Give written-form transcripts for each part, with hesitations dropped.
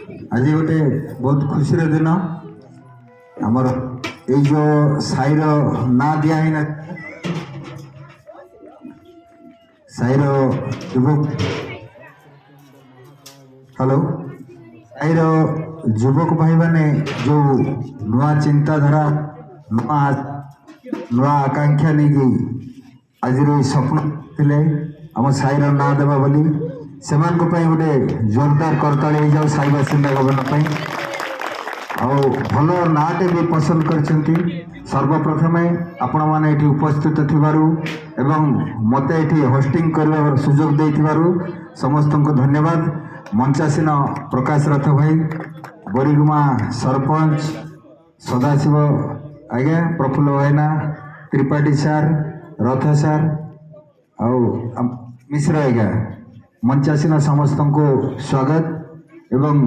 आज गोटे बहुत खुशी दिन आमर यो साईर ना दिया ही ना साईर युवक हेलो साईर युवक भाई मैंने जो नुआ चिंताधारा नुआ आकांक्षा नहीं आज स्वप्न थे आम साईर ना देवा बोली से गोटे जोरदार करताली हो जाओ साई बासिंदा गवन भल नाटे भी पसंद कर सर्वप्रथमे आपण मैंने ये उपस्थित थिबारु एवं मते ये होस्टिंग कर सुजोग देथिबारु समस्त को धन्यवाद। मंचासीन प्रकाश रथ भाई बोरीगुमा सरपंच सदाशिव आज्ञा प्रफुल्ल भाईना त्रिपाठी सार रथ सार आउ मिश्र आज्ञा मंचासीन समस्त को स्वागत एवं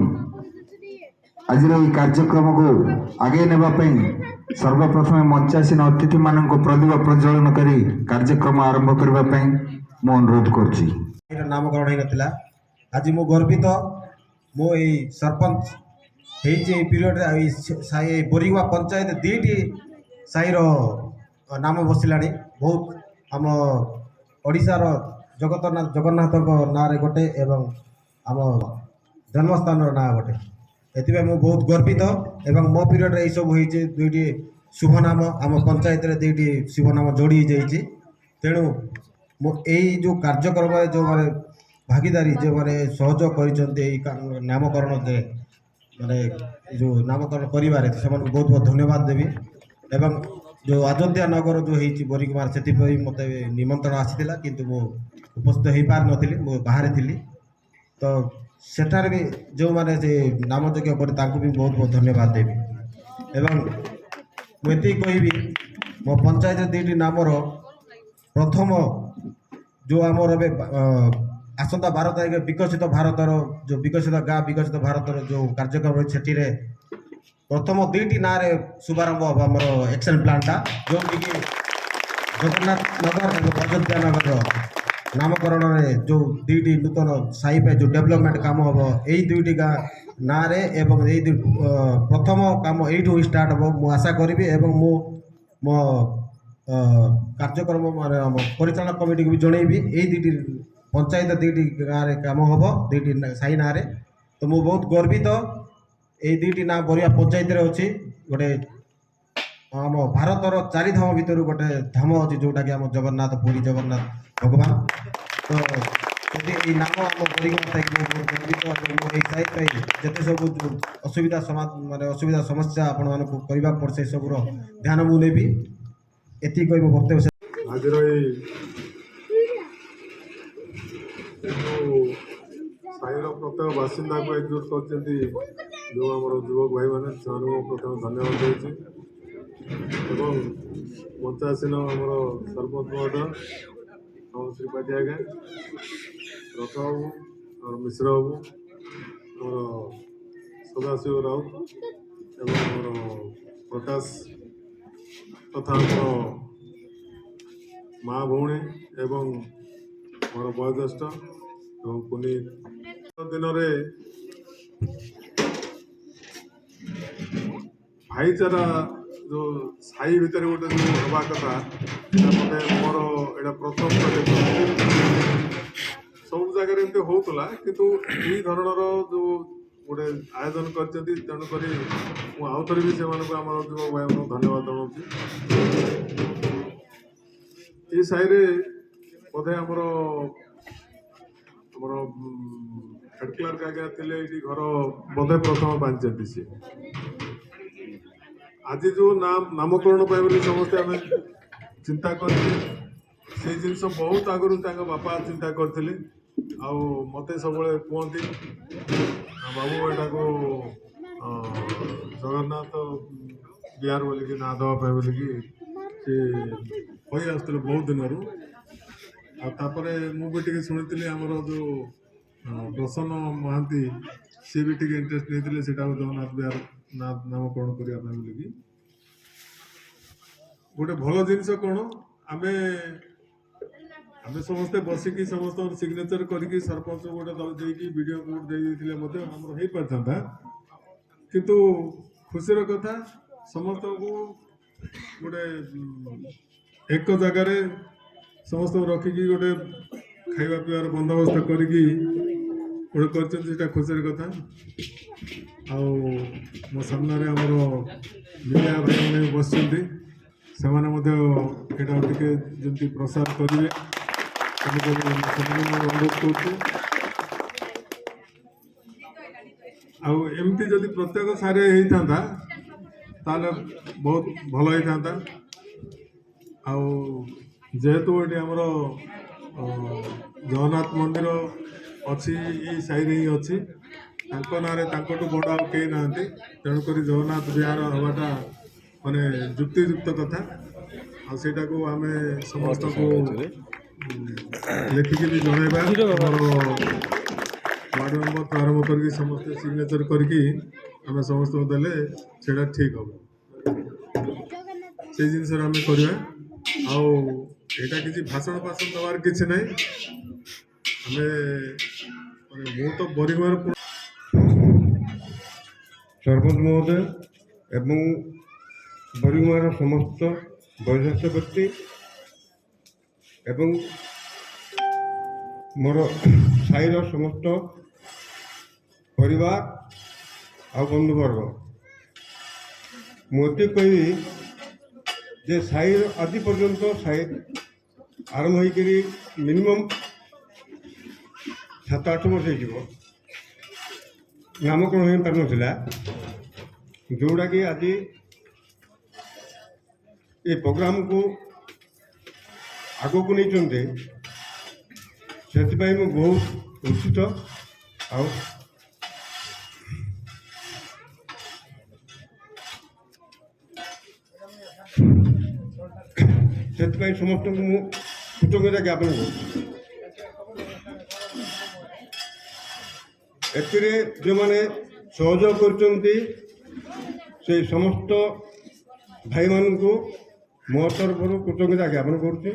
आज कार्यक्रम को आगे नेबापी सर्वप्रथम मंचासीन अतिथि मान प्रदीप प्रज्वलन कर कार्यक्रम आरंभ करने मु अनुरोध कर नामकरण होता आज मु गर्वित मो सरपंच पीरियड बोरीगुआ पंचायत दुईटी साईर नाम बसला बहुत आम ओडिशार जगन्नाथ ना गोटे एवं आम जन्मस्थान ना गोटे एथि मु बहुत गर्वित एवं मो पीरियड ये सब होती दुईटी शुभ नाम आम पंचायत दुईटी शुभ नाम जोड़ी जाइए तेणु यही जो कार्यक्रम जो माने भागीदारी जो माने सहयोग कर नामकरण जे माने जो नामकरण करिवारे से बहुत बहुत धन्यवाद देवी एवं जो अयोध्या नगर जो होती बोरीगुमार से मत निमंत्रण आसीला किंतु मु उपस्थित हो पार नी मु बाहर थी तो सेठार भी जो माने से नामयज्ञ कर भी बहुत बहुत धन्यवाद देवी एवं मुझे कहबी मो पंचायत दुईटी नामर प्रथम जो आमर आसंता 12 तारीख विकसित भारतर जो विकसित गाँ विकसित भारतर जो कार्यक्रम से प्रथम दुईटी ना शुभारंभ हम आम एक्शन प्लांटा जो कि जगन्नाथ नगर और अयोध्या नगर नामकरण जो दुईटी नूतन साई पे जो डेवलपमेंट काम हम यही दुईटी गाँ ना यही प्रथम काम यू स्टार्ट हम मु आशा करी एवं मो कार्यक्रम परिचालन कमिटी को भी जनईबी यही दुईटी पंचायत दुईटी गाँव काम हम दुईटी साई ना तो मु बहुत गर्वित यही दुईटी ना बोरीगुआ पंचायत अच्छी गोटे आम भारतर 4 धाम भितर गोटे धाम अच्छी जोटा कि आम जगन्नाथ पुरी जगन्नाथ भगवान तो ये नाम आम बोरीगुआ बहुत गर्वित साई जिते सब असुविधा माने असुविधा समस्या आपण मान करने पड़े से सब ध्यान मुझे एति कह वक्तव्य आज साईर प्रत्येक बासिंदा को एकजुट कर जो आम युवक भाई मैंने से प्रथम धन्यवाद देती एवं मंचासीन आमर सरपंच महोदय आम त्रिपाठी आज्ञा रथ बाबू और मिश्र बाबू आम सदाशिव राउत एवं आमर प्रकाश तथा आमर माँ भौणी एवं मोर बयोज्येष्ठ एवं पुनीत दिन भाईचारा जो साई भितर गोटे जो हवा कथा मत मोर एटा प्रथम प्रोजेक्ट सब जगह एमती होता किंतु यही धरणर जो गोटे आयोजन कर तेणुक आउ थे भी से आम युवक भाई धन्यवाद जनाऊँ ये साई बोधे आमर हेड क्लर्क आज्ञा थे घर बोधे प्रथम पंचायत सी आज जो नामकरण पाई समस्ते आम चिंता कर जिनस बहुत आगुरी बापा चिंता करते मत सब कहती बाबू एटा को जगन्नाथ बिहार बोलिकी ना देवाई बोलिकी सी कही आसुले बहुत दिन आपर मुझे शुणी आमर जो प्रसन्न महांती सी भी टे इंटरेस्ट नहीं से जगन्नाथ बिहार नामकरण करने बोलिकी गोटे भल जिनस कौन आम ଆମେ ସମସ୍ତେ ବସିକି ସମସ୍ତଙ୍କର ସିଗ୍ନେଚର କରିକି ସରପଞ୍ଚ ଗୋଟେ ଦେଇକି ବିଡ଼ିଓ କୋର୍ଟ ଦେଇଥିଲେ ମଧ୍ୟ ଆମର ହେଇପାରିଥାନ୍ତା। କିନ୍ତୁ ଖୁସିର କଥା ସମସ୍ତଙ୍କୁ ଗୋଟେ ଏକ ଜାଗାରେ ସମସ୍ତଙ୍କୁ ରଖିକି ଗୋଟେ ଖାଇବା ପିଇବାର ବନ୍ଦୋବସ୍ତ କରିକି ଗୋଟେ କରିଛନ୍ତି, ସେଇଟା ଖୁସିର କଥା। ଆଉ ମୋ ସାମ୍ନାରେ ଆମର ମିଡ଼ିଆ ଭାଇମାନେ ବସିଛନ୍ତି, ସେମାନେ ମଧ୍ୟ ଏଇଟା ଟିକେ ଯେମିତି ପ୍ରସାର କରିବେ ସେମାନଙ୍କୁ ଅନୁରୋଧ କରୁଛୁ। ଆଉ ଏମିତି ଯଦି ପ୍ରତ୍ୟେକ ସାରେ ହେଇଥାନ୍ତା ତାହେଲେ ବହୁତ ଭଲ ହେଇଥାନ୍ତା। ଆଉ ଯେହେତୁ ଏଠି ଆମର ଜଗନ୍ନାଥ ମନ୍ଦିର ଅଛି, ଏଇ ସାହିରେ ହିଁ ଅଛି, ତାଙ୍କ ନାଁରେ ତାଙ୍କଠୁ ବଡ଼ ଆଉ କେହି ନାହାନ୍ତି, ତେଣୁକରି ଜଗନ୍ନାଥ ବିହାର ହେବାଟା ମାନେ ଯୁକ୍ତିଯୁକ୍ତ କଥା। ଆଉ ସେଇଟାକୁ ଆମେ ସମସ୍ତଙ୍କୁ ଲେଖିକି ବି ଜଣାଇବା। ଆମର ୱାର୍ଡ଼ ମେମ୍ବରଠୁ ଆରମ୍ଭ କରିକି ସମସ୍ତେ ସିଗ୍ନେଚର କରିକି ଆମେ ସମସ୍ତଙ୍କୁ ଦେଲେ ସେଇଟା ଠିକ୍ ହେବ। ସେଇ ଜିନିଷରେ ଆମେ କରିବା। ଆଉ ଏଇଟା କିଛି ଭାଷଣ ଦେବାର କିଛି ନାହିଁ। ଆମେ ମୁଁ ତ ବରିଗମାର ସରପଞ୍ଚ ମହୋଦୟ ଏବଂ ବରିଗମାର ସମସ୍ତ ବয়োଜ୍ୟେଷ୍ଠ ବ୍ୟକ୍ତି ଏବଂ ମୋର ସାହିର ସମସ୍ତ ପରିବାର ଆଉ ବନ୍ଧୁବର୍ଗ, ମୁଁ ଏତିକି କହିବି ଯେ ସାହିର ଆଜି ପର୍ଯ୍ୟନ୍ତ ସାହି ଆରମ୍ଭ ହେଇକରି ମିନିମମ୍ 7-8 ବର୍ଷ ହେଇଯିବ ନାମକରଣ ହୋଇପାରିନଥିଲା, ଯେଉଁଟାକି ଆଜି ଏ ପ୍ରୋଗ୍ରାମକୁ ଆଗକୁ ନେଇଛନ୍ତି। ସେଥିପାଇଁ ମୁଁ ବହୁତ ଉତ୍ସିତ। ଆଉ ସେଥିପାଇଁ ସମସ୍ତଙ୍କୁ ମୁଁ କୃତଜ୍ଞତା ଜ୍ଞାପନ କରୁଛି। ଏଥିରେ ଯେଉଁମାନେ ସହଯୋଗ କରୁଛନ୍ତି ସେଇ ସମସ୍ତ ଭାଇମାନଙ୍କୁ ମୋ ତରଫରୁ କୃତଜ୍ଞତା ଜ୍ଞାପନ କରୁଛି।